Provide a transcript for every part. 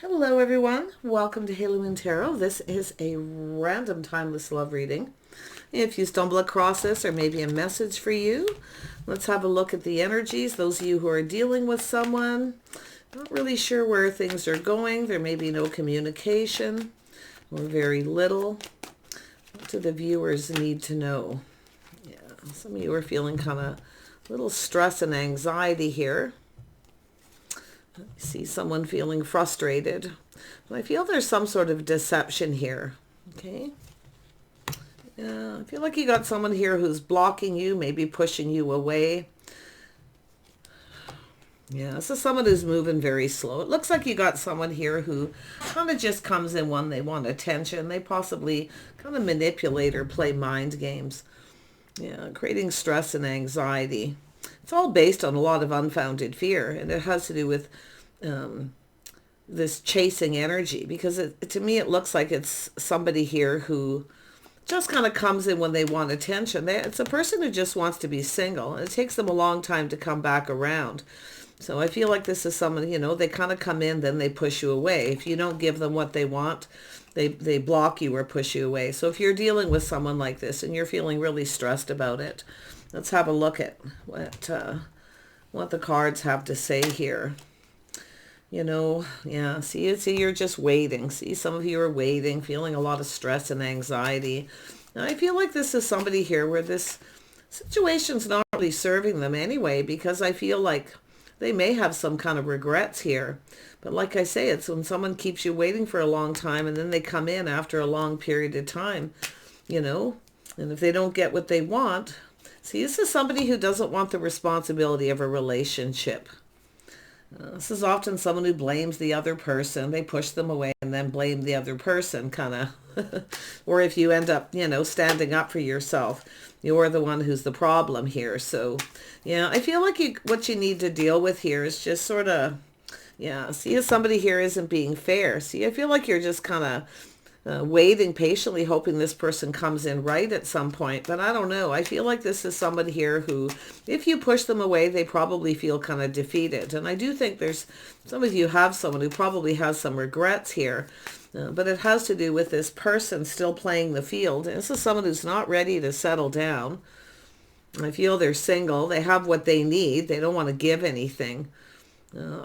Hello everyone, welcome to Halo Moon Tarot. This is a random timeless love reading. If you stumble across this or maybe a message for you, let's have a look at the energies. Those of you who are dealing with someone, not really sure where things are going. There may be no communication or very little. What do the viewers need to know? Yeah, some of you are feeling kind of a little stress and anxiety here. I see someone feeling frustrated. But I feel there's some sort of deception here. Okay. Yeah, I feel like you got someone here who's blocking you, maybe pushing you away. Yeah, this is someone who's moving very slow. It looks like you got someone here who kind of just comes in when they want attention. They possibly kind of manipulate or play mind games. Yeah, creating stress and anxiety. It's all based on a lot of unfounded fear, and it has to do with this chasing energy, because to me it looks like it's somebody here who just kind of comes in when they want attention. It's a person who just wants to be single, and it takes them a long time to come back around. So I feel like this is someone, they kind of come in, then they push you away. If you don't give them what they want, they block you or push you away. So if you're dealing with someone like this and you're feeling really stressed about it, let's have a look at what the cards have to say here. Yeah, see, you're just waiting. See, some of you are waiting, feeling a lot of stress and anxiety. Now, I feel like this is somebody here where this situation's not really serving them anyway, because I feel like they may have some kind of regrets here. But like I say, it's when someone keeps you waiting for a long time and then they come in after a long period of time, and if they don't get what they want, see, this is somebody who doesn't want the responsibility of a relationship. This is often someone who blames the other person. They push them away and then blame the other person, kind of. Or if you end up, standing up for yourself, you're the one who's the problem here. So, yeah, I feel like what you need to deal with here is just sort of, yeah, see, if somebody here isn't being fair. See, I feel like you're just kind of waiting patiently, hoping this person comes in right at some point. But I don't know. I feel like this is somebody here who, if you push them away, they probably feel kind of defeated. And I do think there's some of you have someone who probably has some regrets here. But it has to do with this person still playing the field. And this is someone who's not ready to settle down. I feel they're single. They have what they need. They don't want to give anything.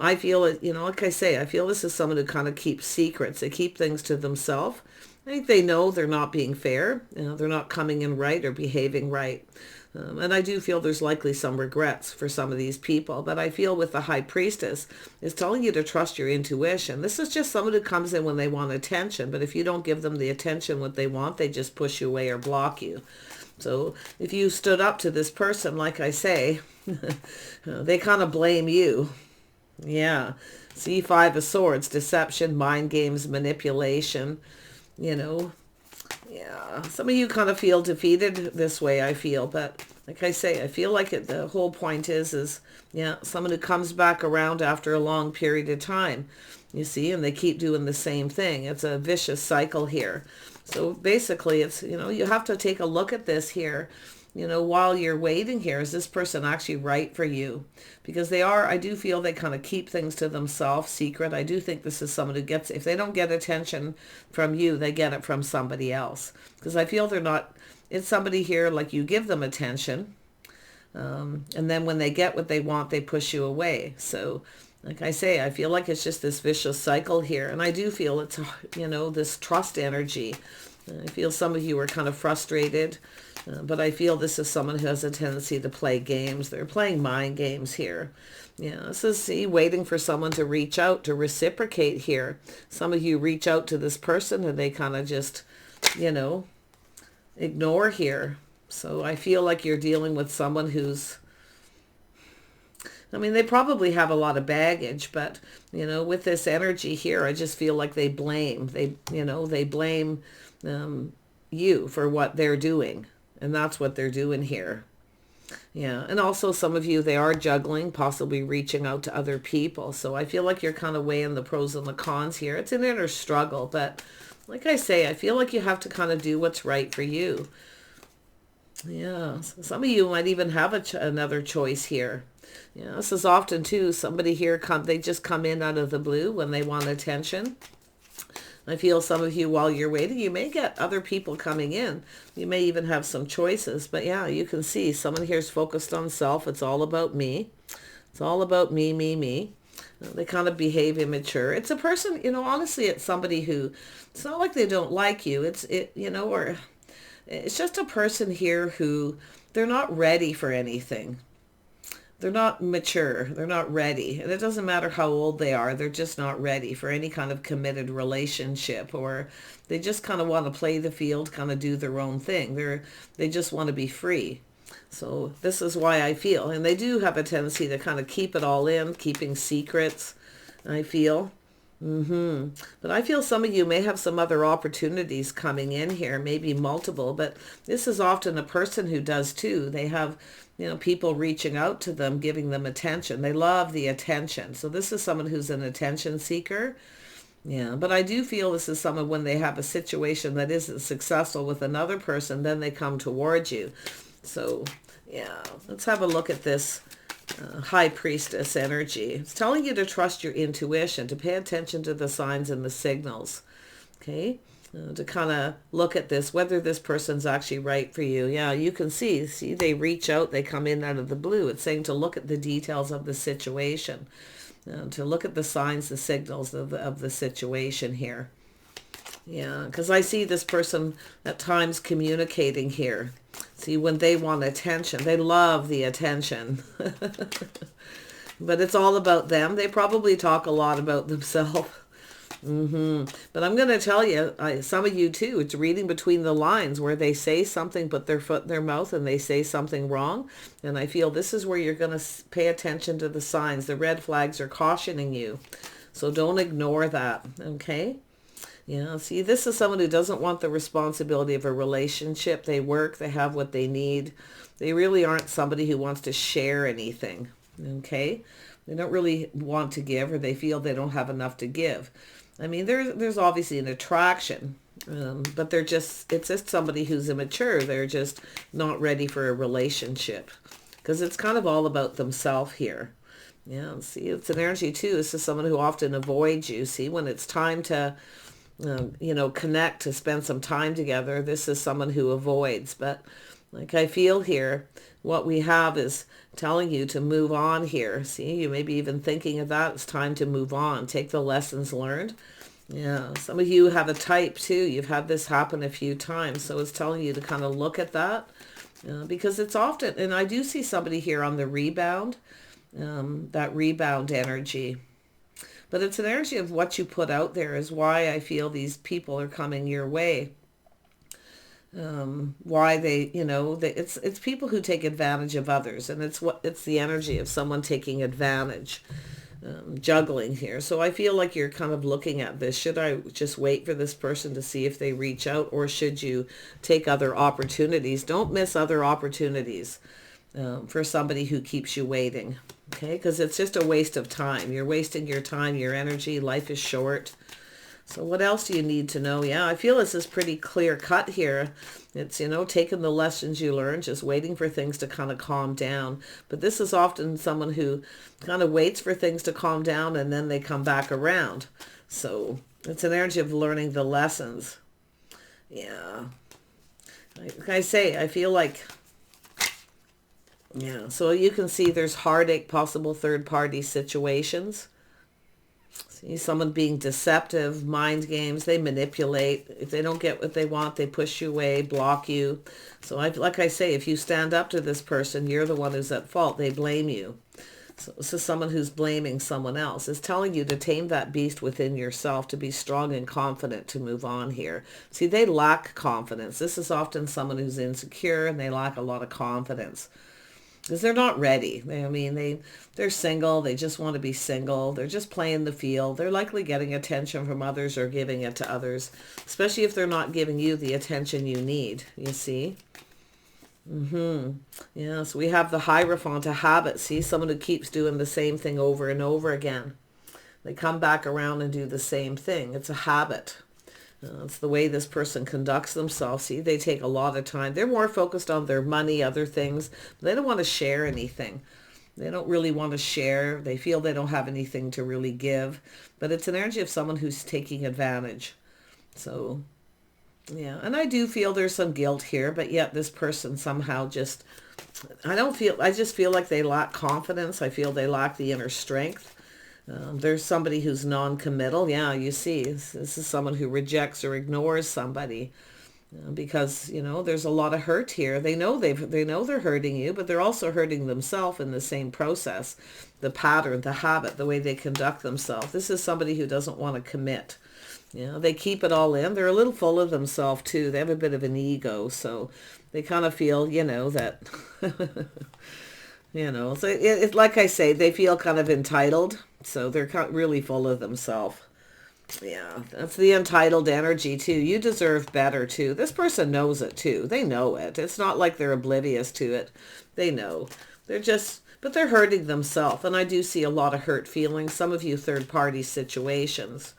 I feel it, like I say, I feel this is someone who kind of keeps secrets. They keep things to themselves. I think they know they're not being fair. They're not coming in right or behaving right. And I do feel there's likely some regrets for some of these people. But I feel with the High Priestess is telling you to trust your intuition. This is just someone who comes in when they want attention. But if you don't give them the attention what they want, they just push you away or block you. So if you stood up to this person, like I say, they kind of blame you. Yeah. See, Five of Swords, deception, mind games, manipulation, Yeah. Some of you kind of feel defeated this way, I feel. But like I say, I feel like the whole point is, yeah, someone who comes back around after a long period of time, you see, and they keep doing the same thing. It's a vicious cycle here. So basically, it's, you have to take a look at this here. While you're waiting here, is this person actually right for you? Because I do feel they kind of keep things to themselves, secret. I do think this is someone who gets, if they don't get attention from you, they get it from somebody else. Because I feel it's somebody here, like you give them attention. And then when they get what they want, they push you away. So like I say, I feel like it's just this vicious cycle here. And I do feel it's, this trust energy. I feel some of you are kind of frustrated. But I feel this is someone who has a tendency to play games. They're playing mind games here. Yeah, this is waiting for someone to reach out, to reciprocate here. Some of you reach out to this person and they kind of just, ignore here. So I feel like you're dealing with someone who's, they probably have a lot of baggage, but, with this energy here, I just feel like they blame. They blame you for what they're doing. And that's what they're doing here. Yeah. And also some of you, they are juggling, possibly reaching out to other people. So I feel like you're kind of weighing the pros and the cons here. It's an inner struggle. But like I say, I feel like you have to kind of do what's right for you. Yeah. So some of you might even have another choice here. Yeah, this is often too, somebody here, they just come in out of the blue when they want attention. I feel some of you, while you're waiting, you may get other people coming in. You may even have some choices. But yeah, you can see someone here is focused on self. It's all about me. It's all about me, me, me. They kind of behave immature. It's a person, honestly, it's somebody who, it's not like they don't like you. Or it's just a person here who, they're not ready for anything. They're not mature. They're not ready. And it doesn't matter how old they are. They're just not ready for any kind of committed relationship, or they just kind of want to play the field, kind of do their own thing. They just want to be free. So this is why I feel. And they do have a tendency to kind of keep it all in, keeping secrets, I feel. But I feel some of you may have some other opportunities coming in here, maybe multiple, but this is often a person who does too. They have, people reaching out to them, giving them attention. They love the attention. So this is someone who's an attention seeker. Yeah, but I do feel this is someone, when they have a situation that isn't successful with another person, then they come towards you. So yeah, let's have a look at this High Priestess energy. It's telling you to trust your intuition, to pay attention to the signs and the signals. Okay, to kind of look at this, whether this person's actually right for you. Yeah, you can see, they reach out, they come in out of the blue. It's saying to look at the details of the situation, to look at the signs, the signals of the situation here. Yeah, because I see this person at times communicating here. See, when they want attention, they love the attention. But it's all about them. They probably talk a lot about themselves. But I'm going to tell you, some of you too, it's reading between the lines where they say something, put their foot in their mouth, and they say something wrong. And I feel this is where you're going to pay attention to the signs. The red flags are cautioning you. So don't ignore that, okay? Yeah, see, this is someone who doesn't want the responsibility of a relationship. They work, they have what they need. They really aren't somebody who wants to share anything, okay? They don't really want to give, or they feel they don't have enough to give. I mean, there's obviously an attraction, but it's just somebody who's immature. They're just not ready for a relationship, because it's kind of all about themselves here. Yeah, see, it's an energy too. This is someone who often avoids you. See, when it's time to connect, to spend some time together, this is someone who avoids. But like I feel here, what we have is telling you to move on here. See, you may be even thinking of that. It's time to move on. Take the lessons learned. Yeah, some of you have a type too. You've had this happen a few times. So it's telling you to kind of look at that, because it's often, and I do see somebody here on the rebound, that rebound energy. But it's an energy of what you put out there is why I feel these people are coming your way. Why it's people who take advantage of others, and it's the energy of someone taking advantage, juggling here. So I feel like you're kind of looking at this. Should I just wait for this person to see if they reach out, or should you take other opportunities? Don't miss other opportunities for somebody who keeps you waiting. Okay, because it's just a waste of time. You're wasting your time, your energy. Life is short. So what else do you need to know? Yeah, I feel this is pretty clear cut here. It's, taking the lessons you learned, just waiting for things to kind of calm down. But this is often someone who kind of waits for things to calm down, and then they come back around. So it's an energy of learning the lessons. Yeah. Like I say, I feel like, yeah, so you can see there's heartache, possible third-party situations. See, someone being deceptive, mind games, they manipulate. If they don't get what they want, they push you away, block you. So like I say, if you stand up to this person, you're the one who's at fault. They blame you. So this is someone who's blaming someone else. It's telling you to tame that beast within yourself, to be strong and confident, to move on here. See, they lack confidence. This is often someone who's insecure, and they lack a lot of confidence. Because they're not ready. They're single. They just want to be single. They're just playing the field. They're likely getting attention from others or giving it to others, especially if they're not giving you the attention you need, you see. Yes, we have the Hierophant, a habit. See, someone who keeps doing the same thing over and over again. They come back around and do the same thing. It's a habit. It's the way this person conducts themselves. See, they take a lot of time. They're more focused on their money, other things. They don't want to share anything. They don't really want to share. They feel they don't have anything to really give. But it's an energy of someone who's taking advantage. So, yeah. And I do feel there's some guilt here, but yet this person somehow just, I just feel like they lack confidence. I feel they lack the inner strength. There's somebody who's non-committal. Yeah, you see, this is someone who rejects or ignores somebody. Because, you know, there's a lot of hurt here. They know they're hurting you, but they're also hurting themselves in the same process. The pattern, the habit, the way they conduct themselves. This is somebody who doesn't want to commit. You know, they keep it all in. They're a little full of themselves too. They have a bit of an ego, so they kind of feel, you know, that, you know, so it's like I say, they feel kind of entitled. So they're really full of themselves. Yeah, that's the entitled energy too. You deserve better too. This person knows it too. They know it. It's not like they're oblivious to it. They know. But they're hurting themselves. And I do see a lot of hurt feelings. Some of you third-party situations.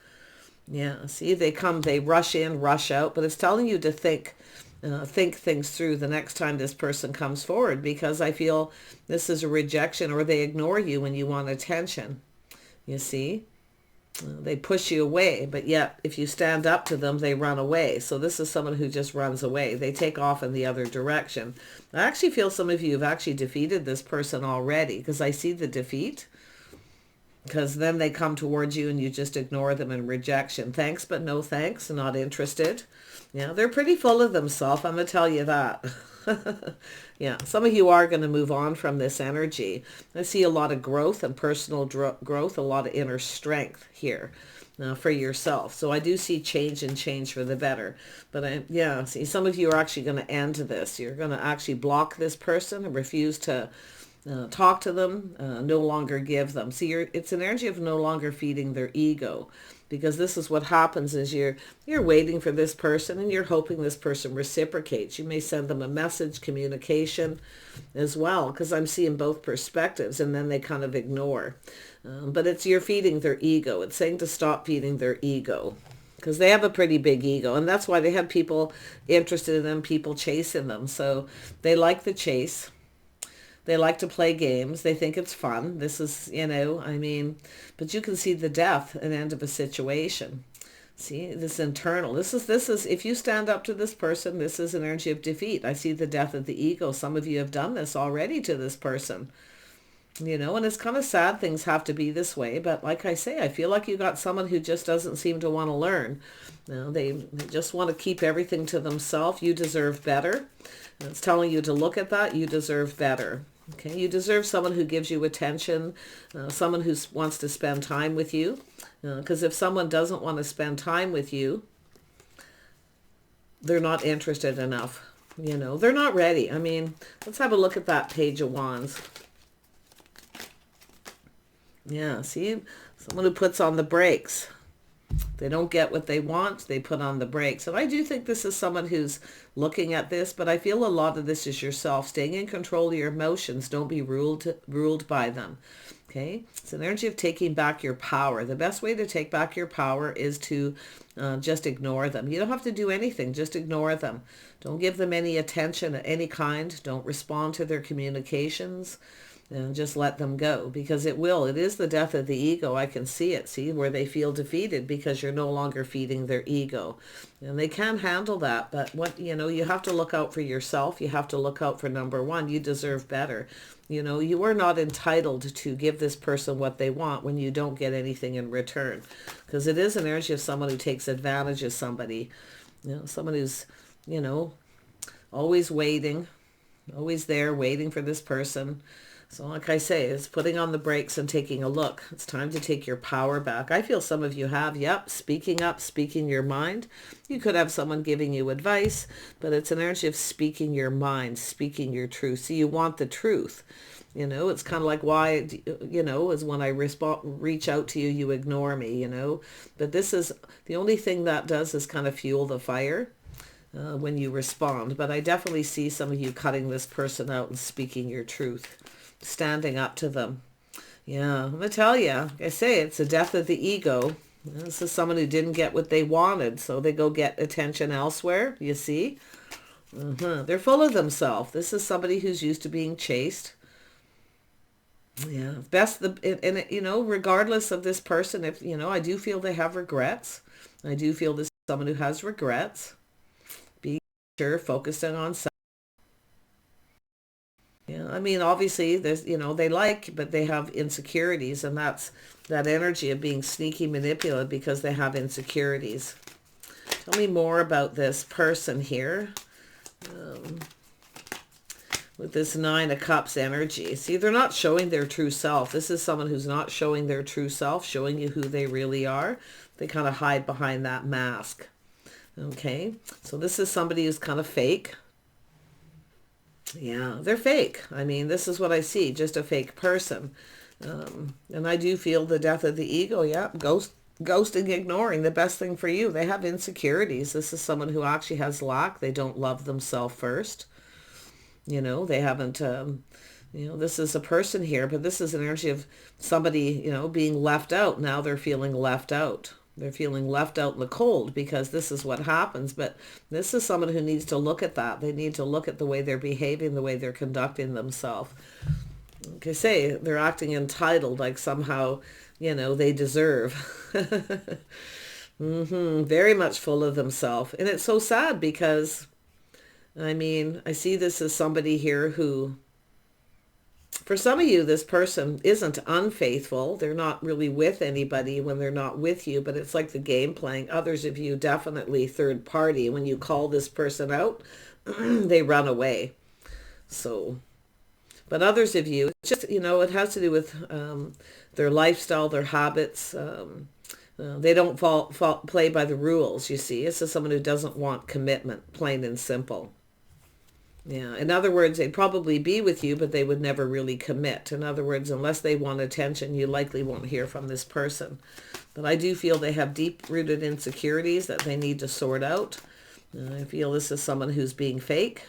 Yeah, see, they rush in, rush out. But it's telling you to think things through the next time this person comes forward. Because I feel this is a rejection, or they ignore you when you want attention. You see? They push you away, but yet if you stand up to them, they run away. So this is someone who just runs away. They take off in the other direction. I actually feel some of you have actually defeated this person already, because I see the defeat. Because then they come towards you and you just ignore them in rejection. Thanks, but no thanks. Not interested. Yeah, they're pretty full of themselves. I'm going to tell you that. Yeah, some of you are going to move on from this energy. I see a lot of growth and personal growth, a lot of inner strength here for yourself. So I do see change and change for the better. But yeah, see, some of you are actually going to end this. You're going to actually block this person and refuse to talk to them, no longer give them. See, it's an energy of no longer feeding their ego. Because this is what happens is you're waiting for this person and you're hoping this person reciprocates. You may send them a message, communication as well, because I'm seeing both perspectives, and then they kind of ignore. But you're feeding their ego. It's saying to stop feeding their ego, because they have a pretty big ego, and that's why they have people interested in them, people chasing them. So they like the chase. They like to play games. They think it's fun. This is, you know, I mean, but you can see the death and end of a situation. See, this internal. This is, if you stand up to this person, this is an energy of defeat. I see the death of the ego. Some of you have done this already to this person. You know, and it's kind of sad things have to be this way. But like I say, I feel like you got someone who just doesn't seem to want to learn. You know, they just want to keep everything to themselves. You deserve better. And it's telling you to look at that. You deserve better. Okay, you deserve someone who gives you attention, someone who wants to spend time with you. Because if someone doesn't want to spend time with you, they're not interested enough. You know, they're not ready. I mean, let's have a look at that Page of Wands. Yeah, see, someone who puts on the brakes. They don't get what they want, they put on the brakes. And I do think this is someone who's looking at this, but I feel a lot of this is yourself. Staying in control of your emotions. Don't be ruled by them. Okay? It's an energy of taking back your power. The best way to take back your power is to just ignore them. You don't have to do anything. Just ignore them. Don't give them any attention of any kind. Don't respond to their communications. And just let them go, because it is the death of the ego. I can see it, see, where they feel defeated because you're no longer feeding their ego. And they can handle that, but you have to look out for yourself. You have to look out for number one. You deserve better. You know, you are not entitled to give this person what they want when you don't get anything in return, because it is an energy of someone who takes advantage of somebody. You know, someone who's, you know, always waiting, always there waiting for this person. So like I say, it's putting on the brakes and taking a look. It's time to take your power back. I feel some of you have, speaking up, speaking your mind. You could have someone giving you advice, but it's an energy of speaking your mind, speaking your truth. So you want the truth. You know, it's kind of like why, you know, is when I reach out to you, you ignore me, you know. But this is, the only thing that does is kind of fuel the fire when you respond. But I definitely see some of you cutting this person out and speaking your truth. Standing up to them. Yeah, I'm going to tell you, like I say, it's the death of the ego. This is someone who didn't get what they wanted, so they go get attention elsewhere, you see? They're full of themselves. This is somebody who's used to being chased. Yeah, best and you know, regardless of this person, if you know, I do feel they have regrets. I do feel this is someone who has regrets. Be sure focusing on self. Yeah, I mean, obviously, there's you know they like, but they have insecurities, and that's that energy of being sneaky, manipulative because they have insecurities. Tell me more about this person here. Um, with this Nine of Cups energy. See, they're not showing their true self. This is someone who's not showing their true self, showing you who they really are. They kind of hide behind that mask. Okay, so this is somebody who's kind of fake. Yeah, they're fake. I mean, this is what I see, just a fake person. And I do feel the death of the ego. Yeah, ghosting, ignoring, the best thing for you. They have insecurities. This is someone who actually has lack. They don't love themselves first. You know, they haven't, you know, this is a person here, but this is an energy of somebody, you know, being left out. Now they're feeling left out. They're feeling left out in the cold because this is what happens. But this is someone who needs to look at that. They need to look at the way they're behaving, the way they're conducting themselves. Like I say, they're acting entitled, like somehow, you know, they deserve. Very much full of themselves. And it's so sad because I mean, I see this as somebody here who, for some of you, this person isn't unfaithful. They're not really with anybody when they're not with you, but it's like the game playing. Others of you, definitely third party. When you call this person out, they run away. So, but others of you, it's just, you know, it has to do with their lifestyle, their habits. They don't play by the rules, you see. This is someone who doesn't want commitment, plain and simple. Yeah, in other words, they'd probably be with you, but they would never really commit. In other words, unless they want attention, you likely won't hear from this person. But I do feel they have deep-rooted insecurities that they need to sort out. I feel this is someone who's being fake.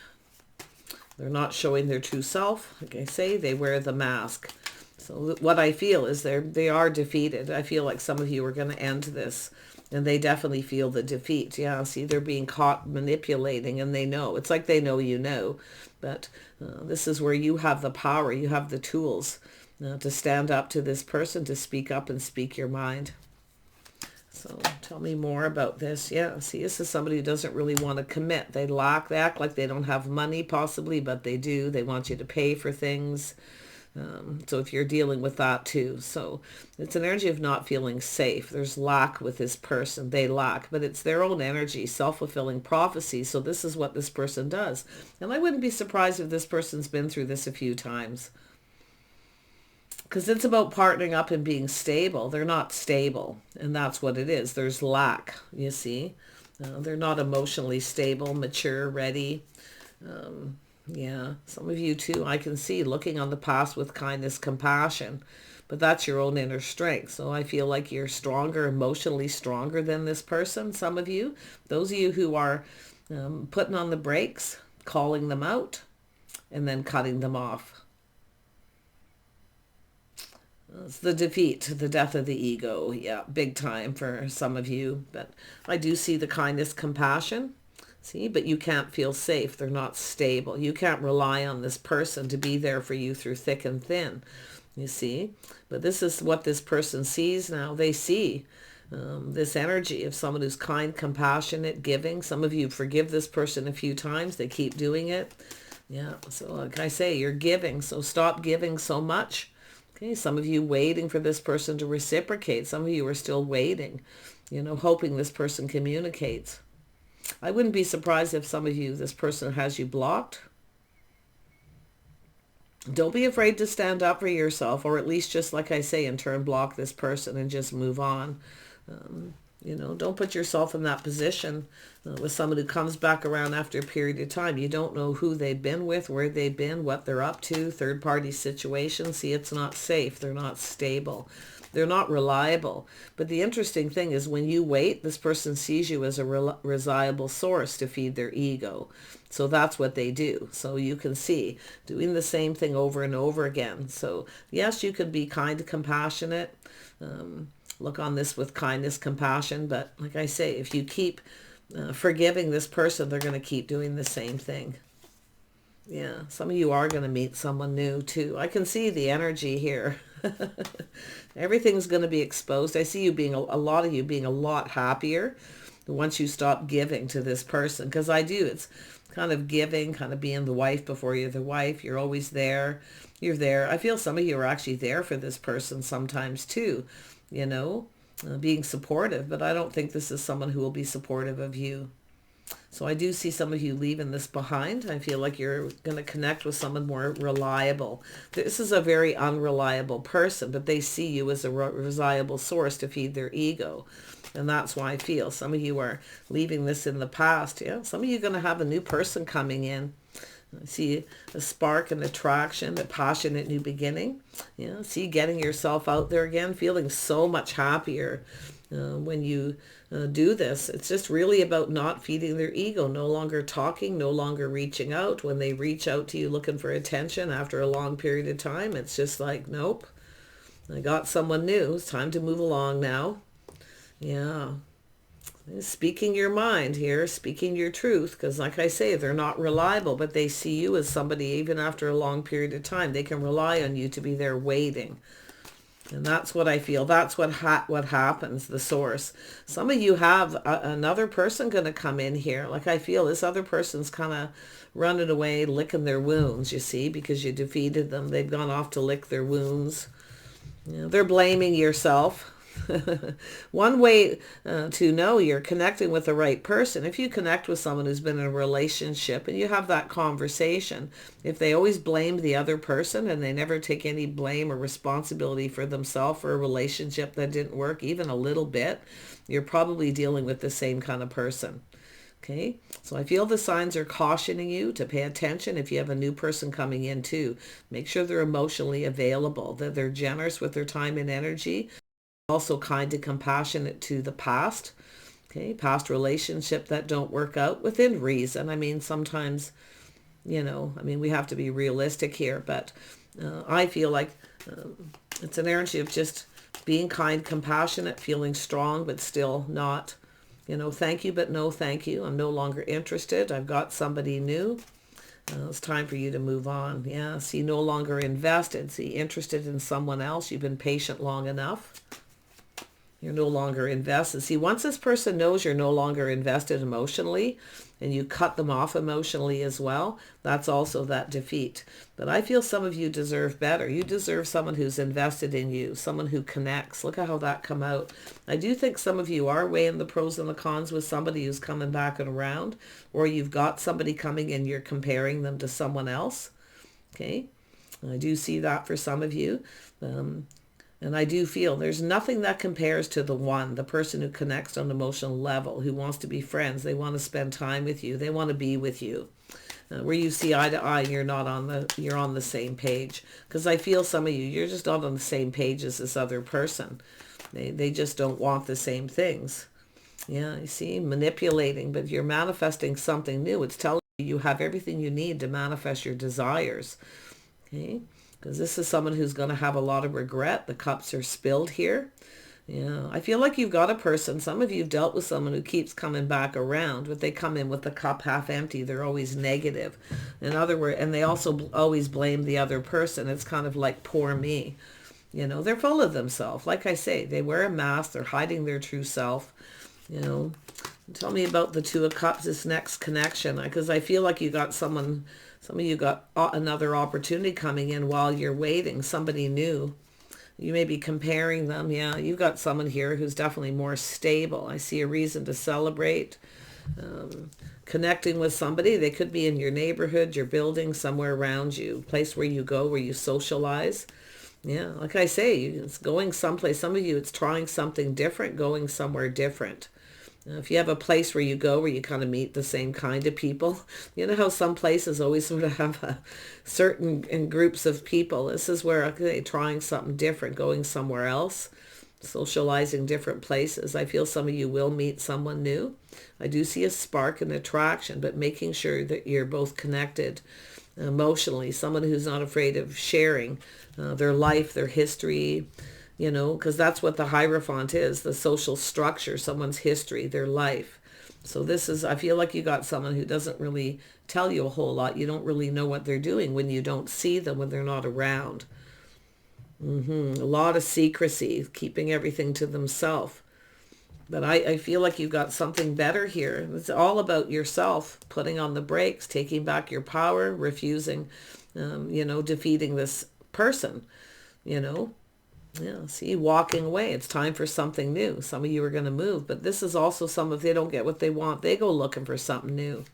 They're not showing their true self. Like I say, they wear the mask. So what I feel is they are defeated. I feel like some of you are going to end this. And they definitely feel the defeat. Yeah, see, they're being caught manipulating and they know. It's like they know you know. But this is where you have the power. You have the tools to stand up to this person, to speak up and speak your mind. So tell me more about this. Yeah, see, this is somebody who doesn't really want to commit. They act like they don't have money possibly, but they do. They want you to pay for things. So if you're dealing with that too. So it's an energy of not feeling safe. There's lack with this person. They lack, but it's their own energy, self-fulfilling prophecy. So this is what this person does. And I wouldn't be surprised if this person's been through this a few times. Because it's about partnering up and being stable. They're not stable. And that's what it is. There's lack, you see. They're not emotionally stable, mature, ready. Yeah, some of you too, I can see looking on the past with kindness, compassion, but that's your own inner strength. So I feel like you're stronger, emotionally stronger than this person. Some of you, those of you who are putting on the brakes, calling them out, and then cutting them off. It's the defeat, the death of the ego. Yeah, big time for some of you, but I do see the kindness, compassion. See, but you can't feel safe. They're not stable. You can't rely on this person to be there for you through thick and thin, you see. But this is what this person sees now. They see this energy of someone who's kind, compassionate, giving. Some of you forgive this person a few times. They keep doing it. Yeah, so like I say, you're giving. So stop giving so much. Okay, some of you waiting for this person to reciprocate. Some of you are still waiting, you know, hoping this person communicates. I wouldn't be surprised if some of you, this person has you blocked. Don't be afraid to stand up for yourself, or at least just like I say, in turn block this person and just move on. You know, don't put yourself in that position with someone who comes back around after a period of time. You don't know who they've been with, where they've been, what they're up to, third-party situations. See, it's not safe. They're not stable. They're not reliable. But the interesting thing is when you wait, this person sees you as a reliable source to feed their ego. So that's what they do. So you can see doing the same thing over and over again. So yes, you could be kind, compassionate, look on this with kindness, compassion. But like I say, if you keep forgiving this person, they're going to keep doing the same thing. Yeah, some of you are going to meet someone new too. I can see the energy here. Everything's going to be exposed. I see you being, a lot of you being a lot happier once you stop giving to this person. Because I do. It's kind of giving, kind of being the wife before you're the wife. You're always there. You're there. I feel some of you are actually there for this person sometimes too, you know, being supportive. But I don't think this is someone who will be supportive of you. So I do see some of you leaving this behind. I feel like you're going to connect with someone more reliable. This is a very unreliable person, but they see you as a reliable source to feed their ego. And that's why I feel some of you are leaving this in the past. Yeah, some of you are going to have a new person coming in. I see a spark, an attraction, a passionate new beginning. Yeah, see getting yourself out there again, feeling so much happier when you do this. It's just really about not feeding their ego, no longer talking, no longer reaching out. When they reach out to you looking for attention after a long period of time, it's just like, nope, I got someone new. It's time to move along now. Yeah. Speaking your mind here, speaking your truth, because like I say, they're not reliable, but they see you as somebody, even after a long period of time, they can rely on you to be there waiting. And that's what I feel. That's what happens, the source. Some of you have another person going to come in here. Like I feel this other person's kind of running away, licking their wounds, you see, because you defeated them. They've gone off to lick their wounds. You know, they're blaming yourself. One way to know you're connecting with the right person, if you connect with someone who's been in a relationship and you have that conversation, if they always blame the other person and they never take any blame or responsibility for themselves for a relationship that didn't work even a little bit, you're probably dealing with the same kind of person. Okay, so I feel the signs are cautioning you to pay attention if you have a new person coming in too. Make sure they're emotionally available, that they're generous with their time and energy, also kind and compassionate to the past. Okay, past relationship that don't work out within reason. I mean, sometimes, you know, I mean, we have to be realistic here, but I feel like it's an energy of just being kind, compassionate, feeling strong, but still not, you know, thank you, but no thank you. I'm no longer interested. I've got somebody new. It's time for you to move on. Yeah, see, no longer invested. See, interested in someone else. You've been patient long enough. You're no longer invested. See, once this person knows you're no longer invested emotionally and you cut them off emotionally as well, that's also that defeat. But I feel some of you deserve better. You deserve someone who's invested in you, someone who connects. Look at how that come out. I do think some of you are weighing the pros and the cons with somebody who's coming back and around, or you've got somebody coming and you're comparing them to someone else. Okay, I do see that for some of you. And I do feel there's nothing that compares to the person who connects on an emotional level, who wants to be friends. They want to spend time with you. They want to be with you. Where you see eye to eye and you're on the same page. Because I feel some of you, you're just not on the same page as this other person. They just don't want the same things. Yeah, you see, manipulating, but you're manifesting something new. It's telling you you have everything you need to manifest your desires. Okay? Because this is someone who's going to have a lot of regret. The cups are spilled here. Yeah, I feel like you've got a person. Some of you have dealt with someone who keeps coming back around, but they come in with the cup half empty. They're always negative. In other words, and they also always blame the other person. It's kind of like, poor me. You know, they're full of themselves. Like I say, they wear a mask. They're hiding their true self. You know, tell me about the Two of Cups, this next connection. Because I feel like you got someone... Some of you got another opportunity coming in while you're waiting, somebody new. You may be comparing them. Yeah, you've got someone here who's definitely more stable. I see a reason to celebrate. Connecting with somebody. They could be in your neighborhood, your building, somewhere around you, place where you go, where you socialize. Yeah, like I say, it's going someplace. Some of you, it's trying something different, going somewhere different. If you have a place where you go where you kind of meet the same kind of people, you know how some places always sort of have a certain in groups of people. This is where, okay, trying something different, going somewhere else, socializing different places. I feel some of you will meet someone new. I do see a spark and attraction, but making sure that you're both connected emotionally. Someone who's not afraid of sharing their life, their history, you know, because that's what the Hierophant is, the social structure, someone's history, their life. So this is, I feel like you got someone who doesn't really tell you a whole lot. You don't really know what they're doing when you don't see them, when they're not around. A lot of secrecy, keeping everything to themselves. But I feel like you've got something better here. It's all about yourself, putting on the brakes, taking back your power, refusing, you know, defeating this person, you know. Yeah, see, walking away. It's time for something new. Some of you are going to move, but this is also some, if they don't get what they want, they go looking for something new.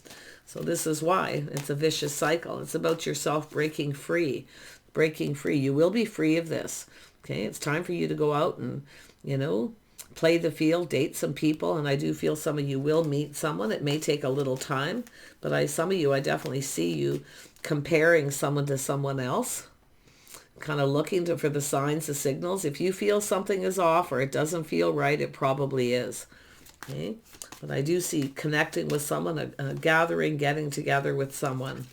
So this is why it's a vicious cycle. It's about yourself breaking free. Breaking free. You will be free of this. Okay, it's time for you to go out and, you know, play the field, date some people, and I do feel some of you will meet someone. It may take a little time, but some of you, I definitely see you comparing someone to someone else, kind of looking for the signs, the signals. If you feel something is off or it doesn't feel right, it probably is. Okay, but I do see connecting with someone, a gathering, getting together with someone.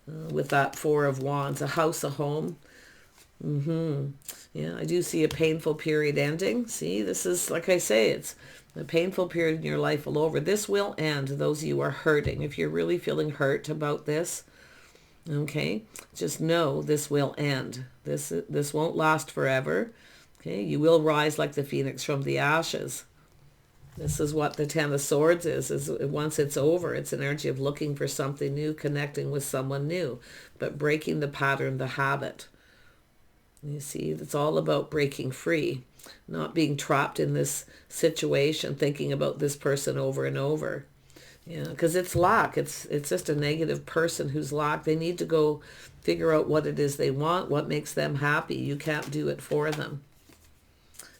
With that Four of Wands, a house, a home. Yeah, I do see a painful period ending. See, this is, like I say, it's the painful period in your life will over. This will end. Those of you who are hurting, if you're really feeling hurt about this, okay, just know this will end. This won't last forever. Okay, you will rise like the phoenix from the ashes. This is what the Ten of Swords is once it's over, it's an energy of looking for something new, connecting with someone new, but breaking the pattern, the habit. You see, it's all about breaking free, not being trapped in this situation, thinking about this person over and over. Yeah, because it's lack. It's just a negative person who's lack. They need to go figure out what it is they want, what makes them happy. You can't do it for them.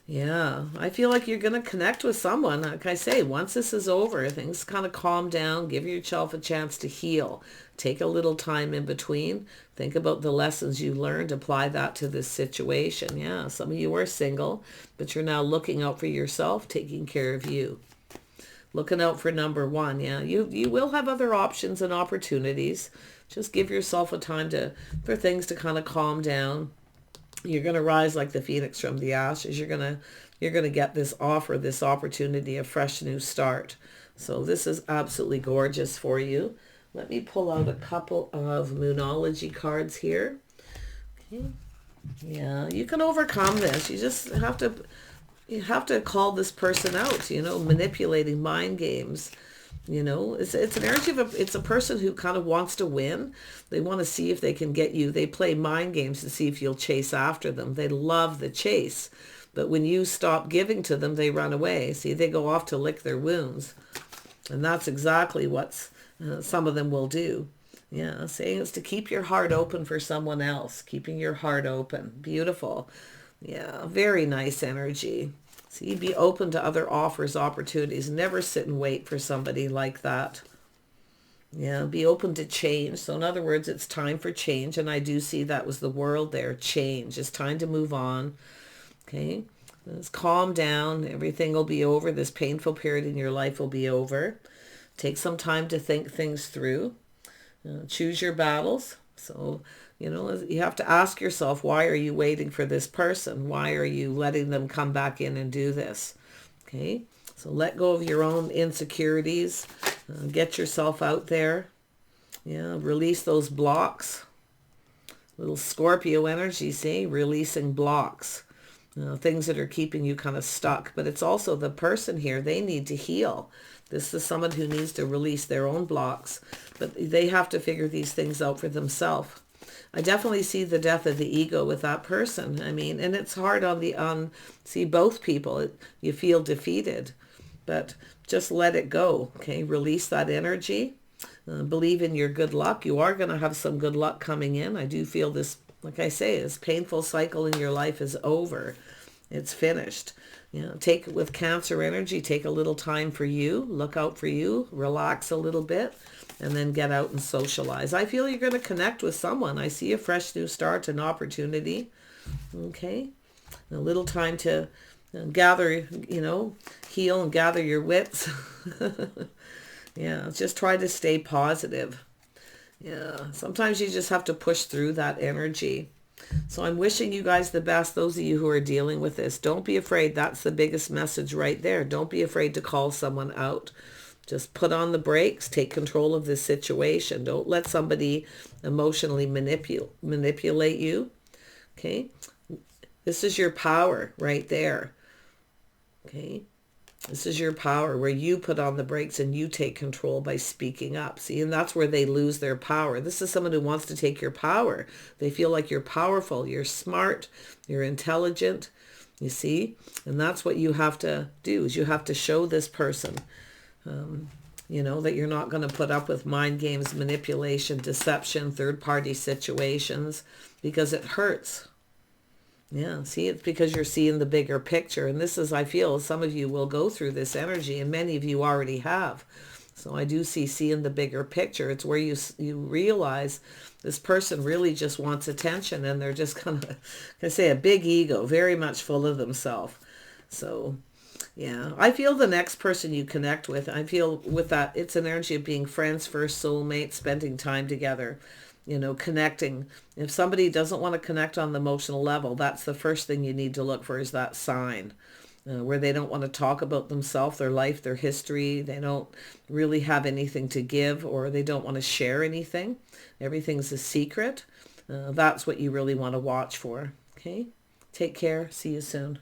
Yeah, I feel like you're going to connect with someone. Like I say, once this is over, things kind of calm down. Give yourself a chance to heal. Take a little time in between. Think about the lessons you learned. Apply that to this situation. Yeah, some of you are single, but you're now looking out for yourself, taking care of you. Looking out for number one. Yeah, you will have other options and opportunities. Just give yourself a time for things to kind of calm down. You're going to rise like the phoenix from the ashes. You're going to get this offer, this opportunity, a fresh new start. So this is absolutely gorgeous for you. Let me pull out a couple of Moonology cards here. Okay. Yeah, you can overcome this. You just have to call this person out, you know, manipulating, mind games. You know, it's an energy of it's a person who kind of wants to win. They want to see if they can get you. They play mind games to see if you'll chase after them. They love the chase. But when you stop giving to them, they run away. See, they go off to lick their wounds. And that's exactly what some of them will do. Yeah, saying it's to keep your heart open for someone else. Keeping your heart open. Beautiful. Yeah, very nice energy. See, be open to other offers, opportunities. Never sit and wait for somebody like that. Yeah, be open to change. So in other words, it's time for change. And I do see that was the world there. Change. It's time to move on. Okay. Let's calm down. Everything will be over. This painful period in your life will be over. Take some time to think things through. Choose your battles. So, you know, you have to ask yourself, why are you waiting for this person? Why are you letting them come back in and do this? Okay, so let go of your own insecurities. Get yourself out there. Yeah, release those blocks. Little Scorpio energy, see? Releasing blocks. Things that are keeping you kind of stuck. But it's also the person here, they need to heal. This is someone who needs to release their own blocks. But they have to figure these things out for themselves. I definitely see the death of the ego with that person. I mean, and it's hard see both people. You feel defeated, but just let it go. Okay. Release that energy. Believe in your good luck. You are going to have some good luck coming in. I do feel this, like I say, this painful cycle in your life is over. It's finished. You know, take with Cancer energy, take a little time for you, look out for you, relax a little bit, and then get out and socialize. I feel you're going to connect with someone. I see a fresh new start, an opportunity. Okay. A little time to gather, you know, heal and gather your wits. Yeah. Just try to stay positive. Yeah. Sometimes you just have to push through that energy. So I'm wishing you guys the best, those of you who are dealing with this. Don't be afraid. That's the biggest message right there. Don't be afraid to call someone out. Just put on the brakes. Take control of this situation. Don't let somebody emotionally manipulate you. Okay? This is your power right there. Okay? This is your power where you put on the brakes and you take control by speaking up. See, and that's where they lose their power. This is someone who wants to take your power. They feel like you're powerful, you're smart, you're intelligent, you see? And that's what you have to do, is you have to show this person, you know, that you're not going to put up with mind games, manipulation, deception, third-party situations, because it hurts. Yeah, see, it's because you're seeing the bigger picture. And this is, I feel, some of you will go through this energy, and many of you already have. So I do see seeing the bigger picture. It's where you realize this person really just wants attention, and they're just kind of, can I say, a big ego, very much full of themselves. So, yeah, I feel the next person you connect with, I feel with that, it's an energy of being friends first, soulmates, spending time together. You know, connecting. If somebody doesn't want to connect on the emotional level, that's the first thing you need to look for, is that sign where they don't want to talk about themselves, their life, their history. They don't really have anything to give, or they don't want to share anything. Everything's a secret. That's what you really want to watch for. Okay? Take care. See you soon.